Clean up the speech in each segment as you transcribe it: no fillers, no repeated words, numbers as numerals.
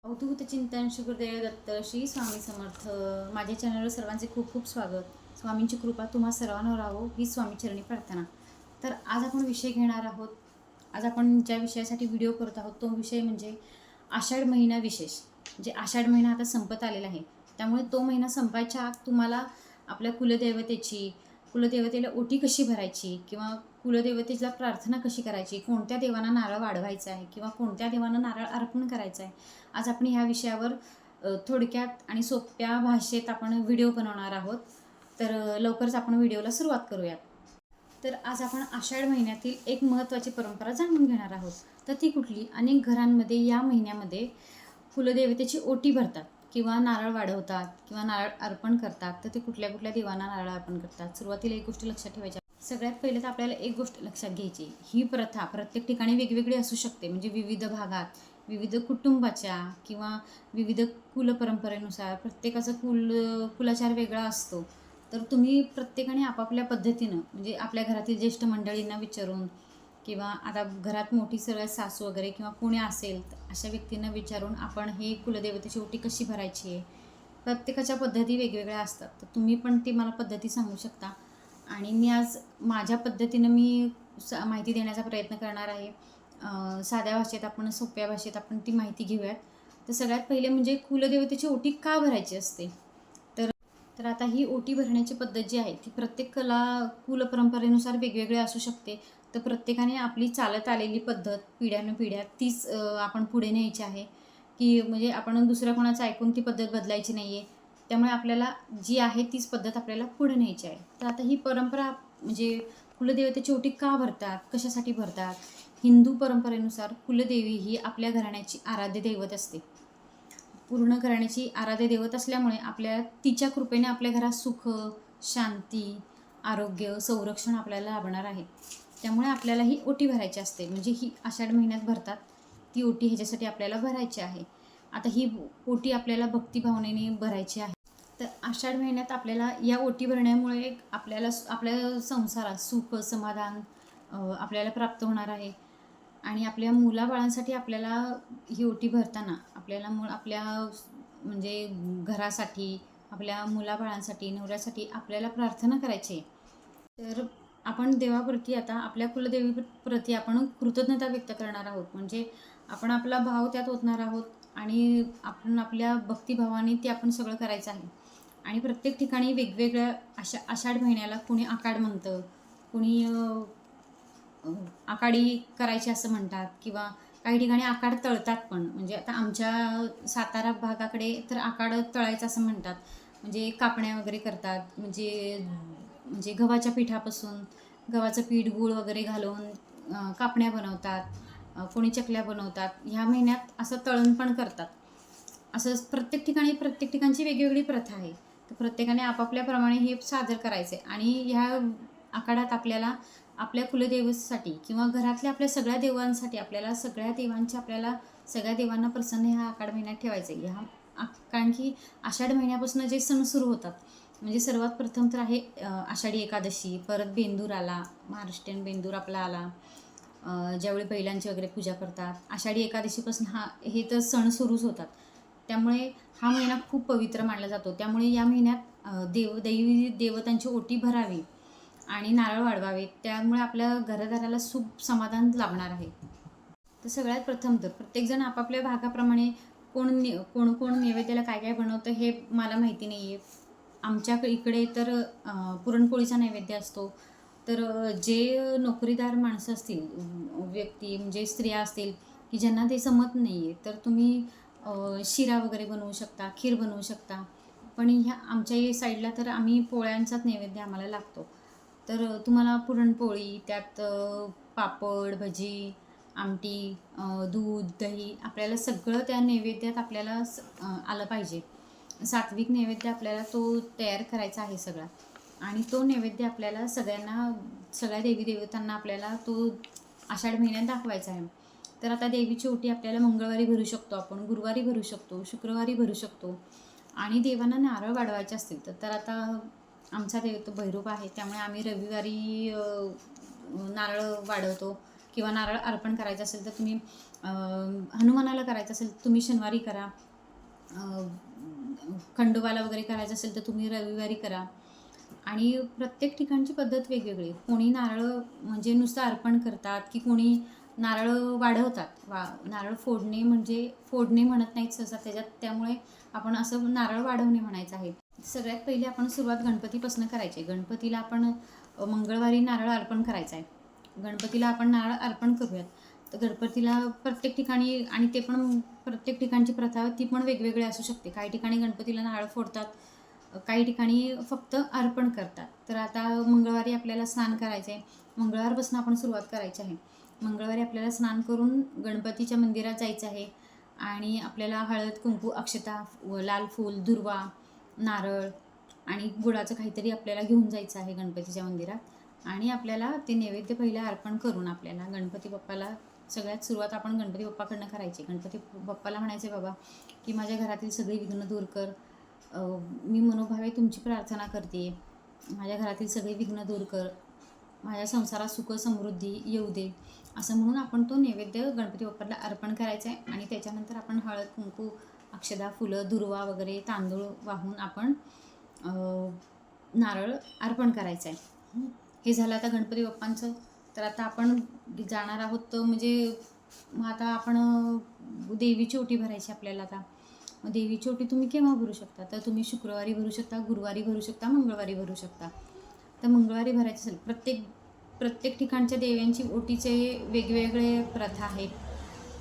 अवधूत चिंतन श्री गुरुदेव दत्त श्री स्वामी समर्थ. माझ्या चॅनलवर सर्वांचे खूप खूप स्वागत. स्वामींची कृपा तुम्हा सर्वांवर राहो ही स्वामीचरणी प्रार्थना. तर आज आपण विषय घेणार आहोत. आज आपण ज्या विषयासाठी व्हिडिओ करत आहोत तो विषय म्हणजे आषाढ महिना विशेष. म्हणजे आषाढ महिना आता संपत आलेला आहे, त्यामुळे तो महिना संपायच्या आत तुम्हाला आपल्या कुलदेवतेला ओटी कशी भरायची किंवा कुलदेवतेला प्रार्थना कशी करायची, कोणत्या देवांना नारळ वाढवायचा आहे किंवा कोणत्या देवांना नारळ अर्पण करायचा आहे, आज आपण ह्या विषयावर थोडक्यात आणि सोप्या भाषेत आपण व्हिडिओ बनवणार आहोत. तर लवकरच आपण व्हिडिओला सुरुवात करूयात. तर आज आपण आषाढ महिन्यातील एक महत्त्वाची परंपरा जाणून घेणार आहोत. तर ती कुठली? अनेक घरांमध्ये या महिन्यामध्ये कुलदेवतेची ओटी भरतात किंवा नारळ वाढवतात किंवा नारळ अर्पण करतात. तर ते कुठल्या कुठल्या देवांना नारळ अर्पण करतात. सुरुवातीला एक गोष्ट लक्षात ठेवायची. सगळ्यात पहिले तर आपल्याला एक गोष्ट लक्षात घ्यायची, ही प्रथा प्रत्येक ठिकाणी वेगवेगळी असू शकते. म्हणजे विविध भागात विविध कुटुंबाच्या किंवा विविध कुलपरंपरेनुसार प्रत्येकाचा कुलाचार वेगळा असतो. तर तुम्ही प्रत्येकाने आपापल्या पद्धतीनं म्हणजे आपल्या घरातील ज्येष्ठ मंडळींना विचारून किंवा आता घरात मोठी सगळ्यात सासू वगैरे किंवा कोणी असेल तर अशा व्यक्तींना विचारून आपण ही कुलदेवतेची ओटी कशी भरायची आहे. प्रत्येकाच्या पद्धती वेगवेगळ्या असतात. तर तुम्ही पण ती मला पद्धती सांगू शकता आणि मी आज माझ्या पद्धतीनं माहिती देण्याचा प्रयत्न करणार आहे. साध्या भाषेत आपण, सोप्या भाषेत आपण ती माहिती घेऊयात. तर सगळ्यात पहिले म्हणजे कुलदेवतेची ओटी का भरायची असते. तर आता ही ओटी भरण्याची पद्धत जी आहे ती प्रत्येक कुलपरंपरेनुसार वेगवेगळी असू शकते. तर प्रत्येकाने आपली चालत आलेली पद्धत पिढ्यानुपिढ्या तीच आपण पुढे न्यायची आहे, की म्हणजे आपण दुसऱ्या कोणाचं ऐकून ती पद्धत बदलायची नाही आहे. त्यामुळे आपल्याला जी आहे तीच पद्धत आपल्याला पुढे न्यायची आहे. तर आता ही परंपरा म्हणजे कुलदेवतेची ओटी का भरतात, कशासाठी भरतात. हिंदू परंपरेनुसार कुलदेवी ही आपल्या घराण्याची आराध्य दैवत असते. पूर्ण घराण्याची आराध्य दैवत असल्यामुळे तिच्या कृपेने आपल्या घरात सुख, शांती, आरोग्य, संरक्षण आपल्याला लाभणार आहे. त्यामुळे आपल्याला ही ओटी भरायची असते. म्हणजे ही आषाढ महिन्यात भरतात ती ओटी, ह्याच्यासाठी आपल्याला भरायची आहे. आता ही ओटी आपल्याला भक्तिभावनेने भरायची आहे. तर आषाढ महिन्यात आपल्याला या ओटी भरण्यामुळे आपल्या संसारात सुख, समाधान आपल्याला प्राप्त होणार आहे. आणि आपल्या मुलाबाळांसाठी आपल्याला ही ओटी भरताना आपल्या म्हणजे घरासाठी, आपल्या मुलाबाळांसाठी, नवऱ्यासाठी आपल्याला प्रार्थना करायची आहे. तर आपण देवाप्रती, आता आपल्या कुलदेवीप्रती आपण कृतज्ञता व्यक्त करणार आहोत. म्हणजे आपण आपला भाव त्यात ओतणार आहोत आणि आपण आपल्या भक्तिभावाने ते आपण सगळं करायचं आहे. आणि प्रत्येक ठिकाणी वेगवेगळ्या आषाढ महिन्याला कोणी आकाड म्हणतं, कोणी आकाडी करायची असं म्हणतात किंवा काही ठिकाणी आकाड तळतात पण. म्हणजे आता आमच्या सातारा भागाकडे तर आकाड तळायचं असं म्हणतात. म्हणजे कापण्या वगैरे करतात. म्हणजे गव्हाच्या पिठापासून गव्हाचं पीठ, गूळ वगैरे घालून कापण्या बनवतात. कोणी चकल्या बनवतात. ह्या महिन्यात असं तळण पण करतात. असं प्रत्येक ठिकाणची वेगवेगळी प्रथा आहे. तर प्रत्येकाने आपापल्याप्रमाणे हे सादर करायचे आणि ह्या आखाड्यात आपल्याला आपल्या कुलदेवतेसाठी किंवा घरातल्या आपल्या सगळ्या देवांसाठी आपल्याला सगळ्या देवांना प्रसन्न ह्या आषाढ महिन्यात ठेवायचं आहे. कारण की आषाढ महिन्यापासून जे सण सुरू होतात, म्हणजे सर्वात प्रथम तर आहे आषाढी एकादशी, परत बेंदूर आला, महाराष्ट्रीयन बेंदूर आपला आला, ज्यावेळी बैलांची वगैरे पूजा करतात. आषाढी एकादशीपासून हे तर सण सुरूच होतात. त्यामुळे हा महिना खूप पवित्र मानला जातो. त्यामुळे या महिन्यात दैवी देवतांची ओटी भरावी आणि नारळ वाढवावे. त्यामुळे आपल्या घरादाराला सुख समाधान लाभणार आहे. तर सगळ्यात प्रथम तर प्रत्येकजण आपापल्या भागाप्रमाणे कोण कोण नैवेद्याला काय काय बनवतं हे मला माहिती नाही आहे. आमच्या इकडे तर पुरणपोळीचा नैवेद्य असतो. तर जे नोकरीदार माणसं असतील, व्यक्ती म्हणजे स्त्रिया असतील की ज्यांना ते जमत नाही आहे, तर तुम्ही शिरा वगैरे बनवू शकता, खीर बनवू शकता. पण आमच्या साईडला तर आम्ही पोळ्यांचाच नैवेद्य आम्हाला लागतो. तर तुम्हाला पुरणपोळी, त्यात पापड, भजी, आमटी, दूध, दही आपल्याला सगळं त्या नैवेद्यात आपल्याला आलं पाहिजे. सात्विक नैवेद्य आपल्याला तो तयार करायचा आहे सगळा. आणि तो नैवेद्य आपल्याला सगळ्या देवी देवतांना आपल्याला तो आषाढ महिन्यात दाखवायचा आहे. तर आता देवीची ओटी आपल्याला मंगळवारी भरू शकतो, आपण गुरुवारी भरू शकतो, शुक्रवारी भरू शकतो. आणि देवांना नारळ वाढवायचे असतील तर आता आमचा देव तो भैरूप आहे, त्यामुळे आम्ही रविवारी नारळ वाढवतो. किंवा नारळ अर्पण करायचं असेल तर तुम्ही हनुमानाला करायचं असेल तुम्ही शनिवारी करा, खंडोबाला वगैरे करायचं असेल तर तुम्ही रविवारी करा. आणि प्रत्येक ठिकाणची पद्धत वेगवेगळी. कोणी नारळ म्हणजे नुसतं अर्पण करतात, की कोणी नारळ वाढवतात. नारळ फोडणे म्हणजे फोडणे म्हणत नाहीत सहसा त्याच्यात, त्यामुळे आपण असं नारळ वाढवणे म्हणायचं आहे. सगळ्यात पहिले आपण सुरुवात गणपतीपासून करायची आहे. गणपतीला आपण मंगळवारी नारळ अर्पण करायचा आहे. गणपतीला आपण नारळ अर्पण करूयात. तर गणपतीला प्रत्येक ठिकाणी, आणि ते पण प्रत्येक ठिकाणची प्रथा ती पण वेगवेगळी असू शकते. काही ठिकाणी गणपतीला नारळ फोडतात, काही ठिकाणी फक्त अर्पण करतात. तर आता मंगळवारी आपल्याला स्नान करायचं आहे. मंगळवारपासून आपण सुरुवात करायची आहे. मंगळवारी आपल्याला स्नान करून गणपतीच्या मंदिरात जायचं आहे आणि आपल्याला हळद, कुंकू, अक्षता, लाल फूल, दुर्वा, नारळ आणि गुळाचं काहीतरी आपल्याला घेऊन जायचं आहे गणपतीच्या मंदिरात. आणि आपल्याला ते नैवेद्य पहिले अर्पण करून आपल्याला गणपती बाप्पाला सगळ्यात सुरुवात आपण गणपती बाप्पाकडनं करायची. गणपती बाप्पाला म्हणायचे, बाबा की माझ्या घरातील सगळी विघ्न दूर कर. मी मनोभावे तुमची प्रार्थना करते. माझ्या घरातील सगळे विघ्न दूर कर. माझ्या संसारात सुख समृद्धी येऊ दे. असं म्हणून आपण तो नैवेद्य गणपती बाप्पाला अर्पण करायचा आहे. आणि त्याच्यानंतर आपण हळद, कुंकू, अक्षदा, फुलं, दुर्वा वगैरे तांदूळ वाहून आपण नारळ अर्पण करायचं आहे. हे झालं आता गणपती बाप्पांचं. तर आता आपण जाणार आहोत, तर म्हणजे मग आता आपण देवीची ओटी भरायची आपल्याला. आता मग देवीची ओटी तुम्ही केव्हा भरू शकता, तर तुम्ही शुक्रवारी भरू शकता, गुरुवारी भरू शकता, मंगळवारी भरू शकता. तर मंगळवारी भरायची असेल, प्रत्येक ठिकाणच्या देव्यांची ओटीचे वेगवेगळे प्रथा आहेत.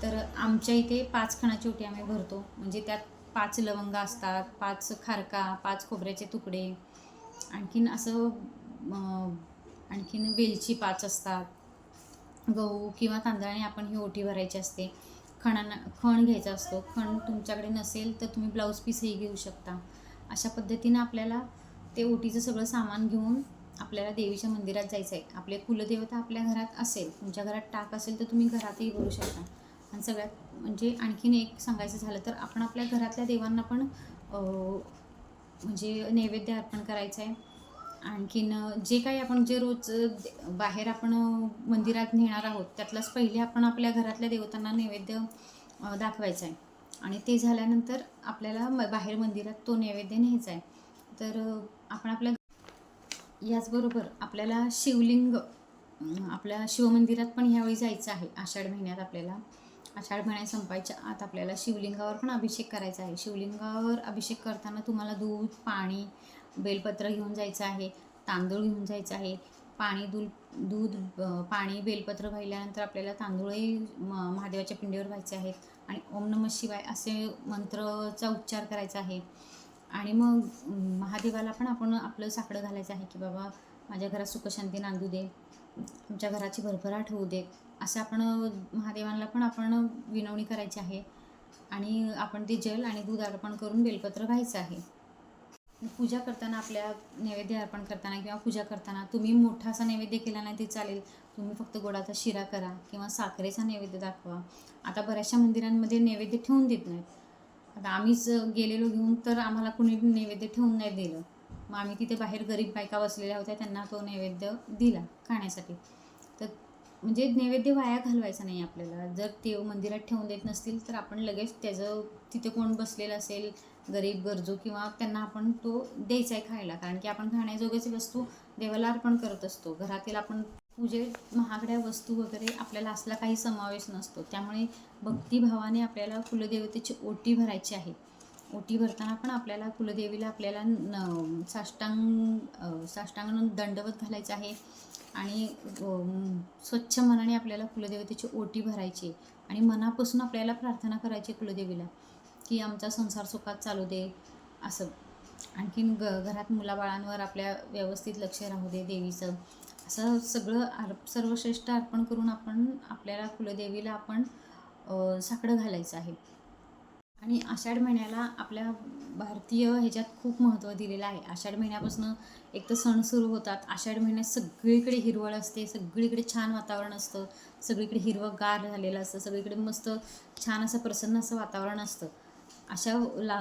तर आमच्या इथे 5 खणाची ओटी आम्ही भरतो. म्हणजे त्यात 5 लवंगा असतात, 5 खारका, 5 खोबऱ्याचे तुकडे, आणखीन असं आणखीन वेलची 5 असतात. गहू किंवा तांदळाने आपण ही ओटी भरायची असते. खण घ्यायचा असतो. खण तुमच्याकडे नसेल तर तुम्ही ब्लाऊज पीसही घेऊ शकता. अशा पद्धतीनं आपल्याला ते ओटीचं सगळं सामान घेऊन आपल्याला देवीच्या मंदिरात जायचं आहे. आपले कुलदेवता आपल्या घरात असेल, तुमच्या घरात टाक असेल तर तुम्ही घरातही भरू शकता. आणि सगळ्यात म्हणजे आणखीन एक सांगायचं झालं तर आपण आपल्या घरातल्या देवांना पण म्हणजे नैवेद्य अर्पण करायचं आहे. आणखीन जे काही आपण जे रोज बाहेर आपण मंदिरात नेणार आहोत त्यातलाच पहिले आपण आपल्या घरातल्या देवतांना नैवेद्य दाखवायचा आहे. आणि ते झाल्यानंतर आपल्याला बाहेर मंदिरात तो नैवेद्य न्यायचा आहे. तर आपण आपल्या याचबरोबर आपल्याला शिवलिंग आपल्या शिवमंदिरात पण ह्यावेळी जायचं आहे. आषाढ महिन्यात आपल्याला आषाढ महिन्यात संपायच्या आत आपल्याला शिवलिंगावर पण अभिषेक करायचा आहे. शिवलिंगावर अभिषेक करताना तुम्हाला दूध, पाणी, बेलपत्र घेऊन जायचं आहे, तांदूळ घेऊन जायचं आहे. पाणी, दूध, पाणी, बेलपत्र वाहिल्यानंतर आपल्याला तांदूळही महादेवाच्या पिंडीवर व्हायचे आहेत. आणि ओम नमः शिवाय असे मंत्राचा उच्चार करायचा आहे. आणि मग महादेवाला पण आपण आपलं साकडं घालायचं आहे, की बाबा माझ्या घरात सुखशांती नांदू दे, तुमच्या घराची भरभराट होऊ दे. असं आपण महादेवांना पण आपण विनवणी करायची आहे. आणि आपण ते जल आणि दूध अर्पण करून बेलपत्र व्हायचं आहे. पूजा करताना, आपल्या नैवेद्य अर्पण करताना किंवा पूजा करताना तुम्ही मोठा असा नैवेद्य केला नाही ते चालेल. तुम्ही फक्त गोडाचा शिरा करा किंवा साखरेचा नैवेद्य दाखवा. आता बऱ्याचशा मंदिरांमध्ये नैवेद्य ठेवून देत नाहीत. आता आम्हीच गेलेलो घेऊन, तर आम्हाला कुणी नैवेद्य ठेवून नाही दिलं. मग आम्ही तिथे बाहेर गरीब बायका बसलेल्या होत्या, त्यांना तो नैवेद्य दिला खाण्यासाठी. तर म्हणजे नैवेद्य वाया घालवायचा नाही आपल्याला. जर ते मंदिरात ठेवून देत नसतील तर आपण लगेच त्याचं तिथे कोण बसलेलं असेल गरीब गरजू किंवा त्यांना आपण तो द्यायचा आहे खायला. कारण की आपण खाण्याजोग्याची वस्तू देवाला अर्पण करत असतो. घरातील आपण पूजेत महागड्या वस्तू वगैरे आपल्याला असला काही समावेश नसतो. त्यामुळे भक्तिभावाने आपल्याला कुलदेवतेची ओटी भरायची आहे. ओटी भरताना पण आपल्याला कुलदेवीला आपल्याला साष्टांग दंडवत घालायचं आहे. आणि स्वच्छ मनाने आपल्याला कुलदेवतेची ओटी भरायची आणि मनापासून आपल्याला प्रार्थना करायची कुलदेवीला, की आमचा संसार सुखात चालू दे असं. आणखीन घरात मुलाबाळांवर आपल्या व्यवस्थित लक्ष राहू दे देवीचं. असं सगळं सर्वश्रेष्ठ अर्पण करून आपण आपल्याला कुलदेवीला आपण साकडं घालायचं आहे. आणि आषाढ महिन्याला आपल्या भारतीय ह्याच्यात खूप महत्त्व दिलेलं आहे. आषाढ महिन्यापासून एक तर सण सुरू होतात. आषाढ महिन्यात सगळीकडे हिरवळ असते, सगळीकडे छान वातावरण असतं, सगळीकडे हिरवंगार झालेलं असतं, सगळीकडे मस्त छान असं प्रसन्न असं वातावरण असतं. अशा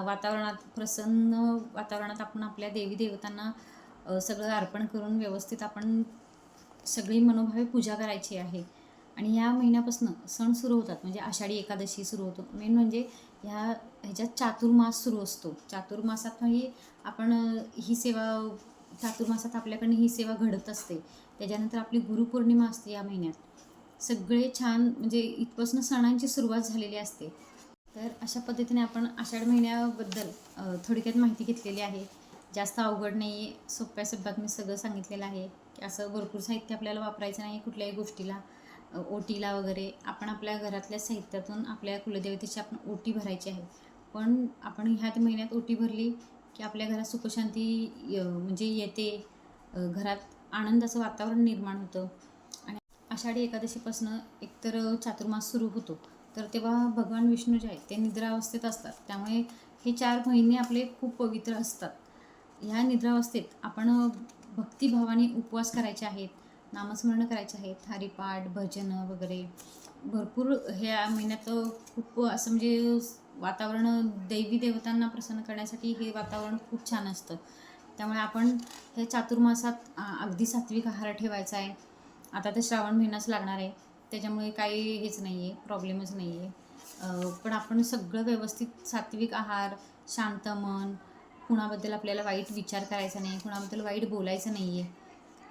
वातावरणात, प्रसन्न वातावरणात आपण आपल्या देवी देवतांना सगळं अर्पण करून व्यवस्थित आपण सगळी मनोभावे पूजा करायची आहे. आणि या महिन्यापासून सण सुरू होतात, म्हणजे आषाढी एकादशी सुरू होतो. मेन म्हणजे ह्याच्यात चातुर्मास सुरू असतो. चातुर्मासात म्हणजे आपण ही सेवा चातुर्मासात आपल्याकडनं ही सेवा घडत असते. त्याच्यानंतर आपली गुरुपौर्णिमा असते या महिन्यात. सगळे छान म्हणजे इथपासून सणांची सुरुवात झालेली असते. तर अशा पद्धतीने आपण आषाढ महिन्याबद्दल थोडक्यात माहिती घेतलेली आहे. जास्त अवघड नाही आहे, सोप्या शब्दात मी सगळं सांगितलेलं आहे की असं भरपूर साहित्य आपल्याला वापरायचं नाही कुठल्याही गोष्टीला. ओटीला वगैरे आपण आपल्या घरातल्या साहित्यातून आपल्या कुलदेवतेची आपण ओटी भरायची आहे. पण आपण ह्या महिन्यात ओटी भरली की आपल्या घरात सुखशांती म्हणजे येते, घरात आनंदाचं वातावरण निर्माण होतं. आणि आषाढी एकादशीपासून एकतर चातुर्मास सुरू होतो. तर तेव्हा भगवान विष्णू जे आहेत ते निद्रावस्थेत असतात. त्यामुळे हे 4 महिने आपले खूप पवित्र असतात. ह्या निद्रावस्थेत आपण भक्तिभावाने उपवास करायचे आहेत, नामस्मरण करायचे आहेत, हरिपाठ भजनं वगैरे भरपूर ह्या महिन्यात खूप असं म्हणजे वातावरण दैवी देवतांना प्रसन्न करण्यासाठी हे वातावरण खूप छान असतं. त्यामुळे आपण हे चातुर्मासात अगदी सात्विक आहार ठेवायचा आहे. आता तर श्रावण महिनाच लागणार आहे, त्याच्यामुळे काही हेच नाही आहे, प्रॉब्लेमच नाही आहे. पण आपण सगळं व्यवस्थित सात्विक आहार, शांत मन, कुणाबद्दल आपल्याला वाईट विचार करायचा नाही, कुणाबद्दल वाईट बोलायचं नाही आहे.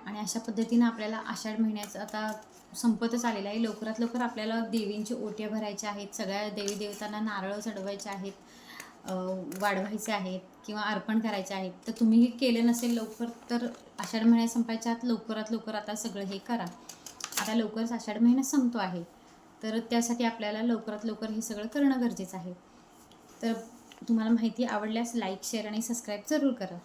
आणि अशा पद्धतीनं आपल्याला आषाढ महिन्याचं आता संपतच आलेलं आहे. लवकरात लवकर आपल्याला देवींची ओट्या भरायच्या आहेत, सगळ्या देवी देवतांना नारळ चढवायचे आहेत, वाढवायचे आहेत किंवा अर्पण करायचे आहेत. तर तुम्ही हे केलं नसेल लवकर, तर आषाढ महिन्यात संपायच्या आत लवकरात लवकर आता सगळं हे करा. आता लवकरच आषाढ महिना संपतो आहे, तर त्यासाठी आपल्याला लवकरात लवकर हे सगळं करणं गरजेचं आहे. तर तुम्हाला माहिती आवडल्यास लाईक, शेअर आणि सबस्क्राईब जरूर करा.